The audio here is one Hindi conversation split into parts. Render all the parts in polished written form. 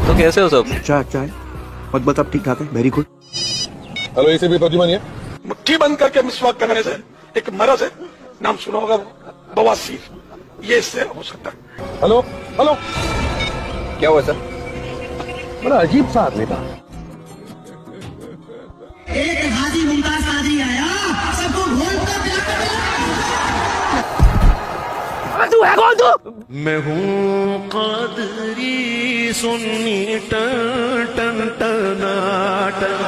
तो कैसे हो सब? चाय मत अब ठीक ठाक है, वेरी गुड। हेलो, इसे भी तर्जुमा नहीं है। मुट्ठी बंद करके मिसवाक करने से एक मरज है, नाम सुना होगा, बवासीर, ये इससे हो सकता है। हेलो हेलो, क्या हुआ सर? बड़ा अजीब सा आदमी था। एक हाजी मुमताज कादरी आया, सबको भोल कर तू है कौन तू? मैं हूँ कादरी सुन्नी टन टन टना टन।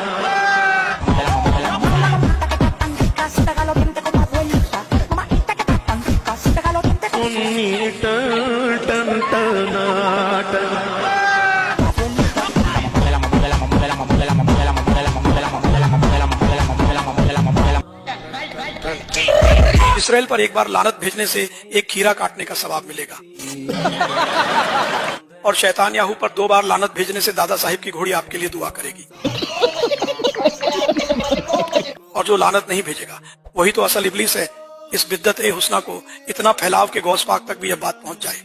सुन्नी टन टन टना टन। इसराइल पर एक बार लानत भेजने से एक खीरा काटने का सवाब मिलेगा, और शैतान याहू पर 2 बार लानत भेजने से दादा साहिब की घोड़ी आपके लिए दुआ करेगी। और जो लानत नहीं भेजेगा वही तो असल इब्लीस है। इस बिद्दत ए हुस्ना को इतना फैलाव के गौस पाक तक भी यह बात पहुंच जाए।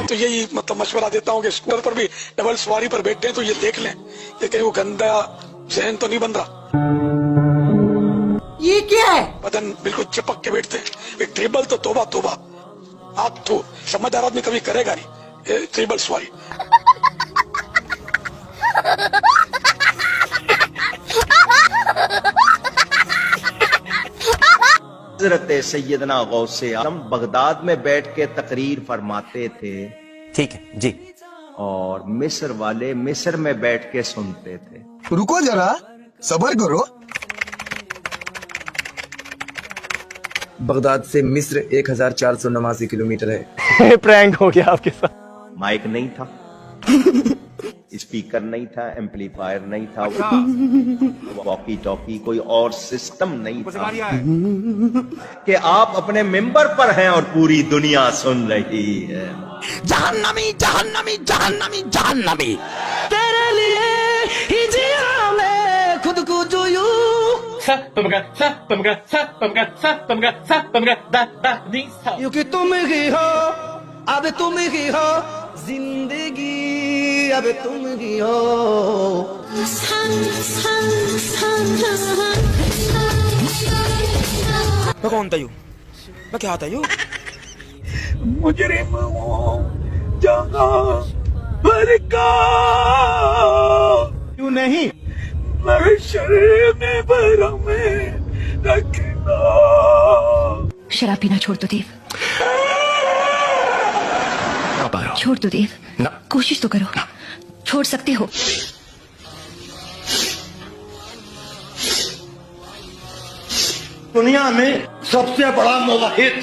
तो यही मतलब मशवरा देता हूँ कि स्कूटर पर भी डबल सवारी पर बैठे हैं तो ये देख लें कि कहीं वो गंदा जहन तो नहीं बन रहा। ये क्या है? बदन बिल्कुल चिपक के बैठते हैं। एक ट्रिबल तो तोबा तोबा, आप तो समझदार आदमी कभी करेगा नहीं ट्रिबल सवारी। हज़रत सैयदना गौसे आज़म बगदाद में बैठ के तकरीर फरमाते थे, ठीक है जी, और मिस्र वाले मिस्र में बैठ के सुनते थे। रुको जरा, सब्र करो। बगदाद से मिस्र 1489 किलोमीटर है। प्रैंक हो गया आपके साथ। माइक नहीं था, स्पीकर नहीं था, एम्पलीफायर नहीं था, वॉकी टॉकी कोई और सिस्टम नहीं था कि आप अपने मेंबर पर हैं और पूरी दुनिया सुन रही है। जहन्नमी जहन्नमी जहन्नमी जहन्नमी, तेरे लिए ही जिया मैं खुद को जो यूं। क्योंकि तुम ही हो, अब तुम ही हो जिंदगी, अब तुम ही हो। मैं कौन था यू? मैं क्या था यू? मुजरिम हूँ जहाँ भर का क्यों नहीं? महशर में भरम रखना। शराब पीना छोड़ दो देव, छोड़ दो देव, कोशिश तो करो, छोड़ सकते हो। दुनिया में सबसे बड़ा मुवाहिद,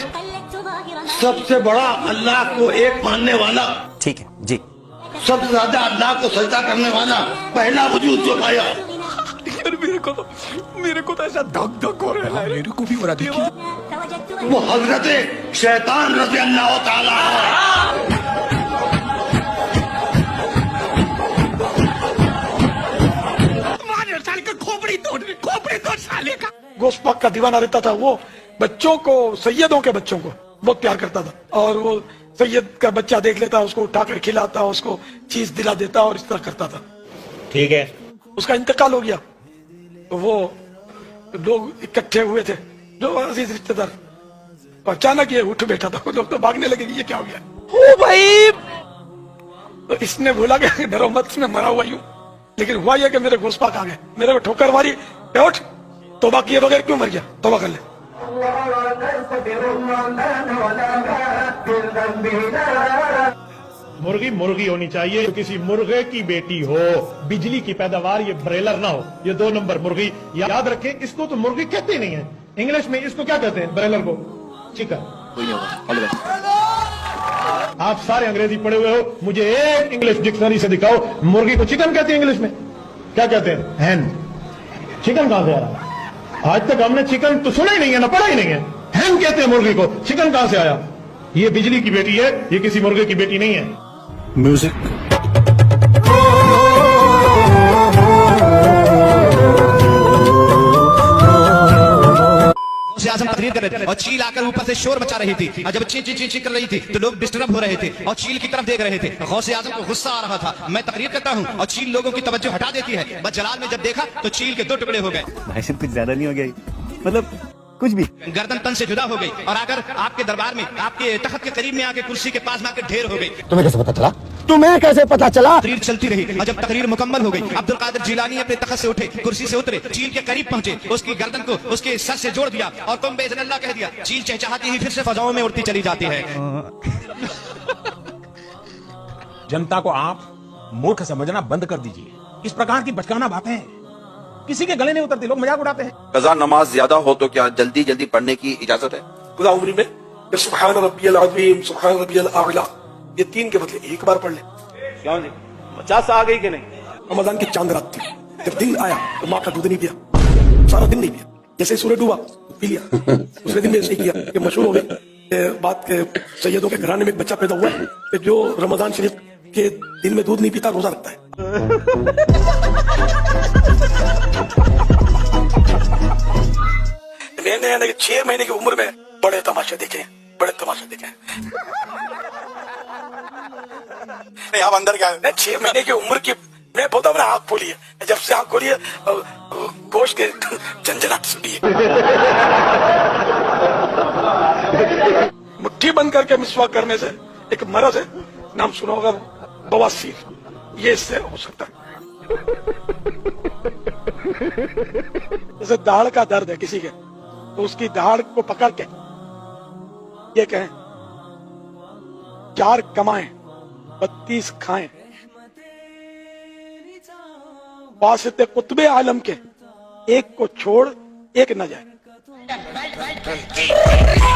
सबसे बड़ा अल्लाह को एक मानने वाला, ठीक है जी, सबसे ज्यादा अल्लाह को सजदा करने वाला पहला वजूद जो पाया। मेरे को तो ऐसा धक धक हो रहा है। मेरे को भी हो रहा है। वो हजरत शैतान रज़ी अल्लाह ताला है। गोस्पाक का दीवाना रहता था। वो बच्चों को, सैयदों के बच्चों को बहुत प्यार करता था, और वो सैयद का बच्चा देख लेता, उसको उठाकर खिलाता, उसको चीज दिला देता, और इस तरह करता था। ठीक है, उसका इंतकाल हो गया तो वो लोग इकट्ठे हुए थे जो अजीज रिश्तेदार, अचानक ये उठ बैठा था। लोग तो भागने लगे कि ये क्या हो गया। ओ भाई, तो इसने बोला कि डरो मत, मैं मरा हुआ यूं, लेकिन हुआ यह कि मेरे गोस्पाक आ गए, मेरे को ठोकर मारी, उठ, तौबा किए बगैर क्यों मर गया, तौबा कर ले। मुर्गी मुर्गी होनी चाहिए, तो किसी मुर्गे की बेटी हो, बिजली की पैदावार, ये ब्रेलर ना हो, ये 2 नंबर मुर्गी। याद रखें, इसको तो मुर्गी कहते नहीं है, इंग्लिश में इसको क्या कहते हैं, ब्रेलर को? चिकन। आप सारे अंग्रेजी पढ़े हुए हो, मुझे एक इंग्लिश डिक्शनरी से दिखाओ, मुर्गी को चिकन कहते हैं इंग्लिश में? क्या कहते हैं? हैन। चिकन कहां से आ रहा है? आज तक हमने चिकन तो सुना ही नहीं है ना, पढ़ा ही नहीं है। हैन कहते हैं मुर्गी को, चिकन कहां से आया? ये बिजली की बेटी है, ये किसी मुर्गे की बेटी नहीं है। म्यूजिक। आजम तकरीर कर रहे थे और चील आकर ऊपर से शोर मचा रही थी, और जब ची ची ची ची कर रही थी तो लोग डिस्टर्ब हो रहे थे और चील की तरफ देख रहे थे। गौसे आजम को गुस्सा आ रहा था, मैं तकरीर करता हूँ और चील लोगों की तवज्जो हटा देती है। बस जलाल ने जब देखा तो चील के 2 टुकड़े हो गए। भाई साहब कुछ ज्यादा नहीं हो गया, मतलब कुछ भी। गर्दन तन से जुदा हो गई और आकर आपके दरबार में, आपके तख्त के करीब में आके कुर्सी के पास में आकर ढेर हो गई। तुम्हें कैसे पता चला? तुम्हें कैसे पता चला? तकरीर चलती रही और जब तकरीर मुकम्मल हो गई, अब्दुल कादिर जिलानी अपने तख्त से उठे, कुर्सी से उतरे, चील के करीब पहुंचे, उसकी गर्दन को उसके सर से जोड़ दिया और तुम बेइज़्निल्लाह कह दिया। चील चहचहाती ही फिर से फजाओं में उड़ती चली जाती है। जनता को आप मूर्ख समझना बंद कर दीजिए। इस प्रकार की बचकाना बातें किसी के गले नहीं उतरती, लोग मजाक उड़ाते हैं। कज़ा नमाज ज्यादा हो तो क्या जल्दी जल्दी पढ़ने की इजाजत है? खुदा उम्र में सुब्हान रब्बियल अज़ीम, सुब्हान रब्बियल आला, ये 3 के बदले 1 बार पढ़ ले। क्यों जी 50 आ गई कि नहीं? रमजान की चांद रात थी, जब दिन आया तो माँ का दूध नहीं पिया, सारा दिन नहीं पिया। जैसे सूरज डूबा पी लिया, दूसरे दिन भी ऐसे किया। ये मशहूर हो गई बात के सैयदों के घराने में एक बच्चा पैदा हुआ है कि जो रमजान शरीफ के दिन में दूध नहीं पीता, रोजा रखता है। मैंने 6 महीने की उम्र में बड़े तमाशे देखे, बड़े तमाशे देखे। आप अंदर क्या है? 6 महीने की उम्र की मैं बोलता हूँ आँख खोली है, जब से आँख खोली है गोश्त के झंझनाहट सुनी है। मुट्ठी बंद करके मिसवाक करने से एक मरज है, नाम सुना होगा, बवासीर, ये इससे हो सकता है। जैसे दाढ़ का दर्द है किसी के, तो उसकी दाढ़ को पकड़ के ये कहें 4 कमाएं 32 खाएं, वासिते कुतबे आलम के एक को छोड़ एक न जाए।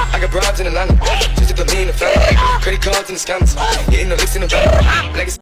I got broads in Atlanta, just to put me in the family. Credit cards and the scams, hitting the licks in the van.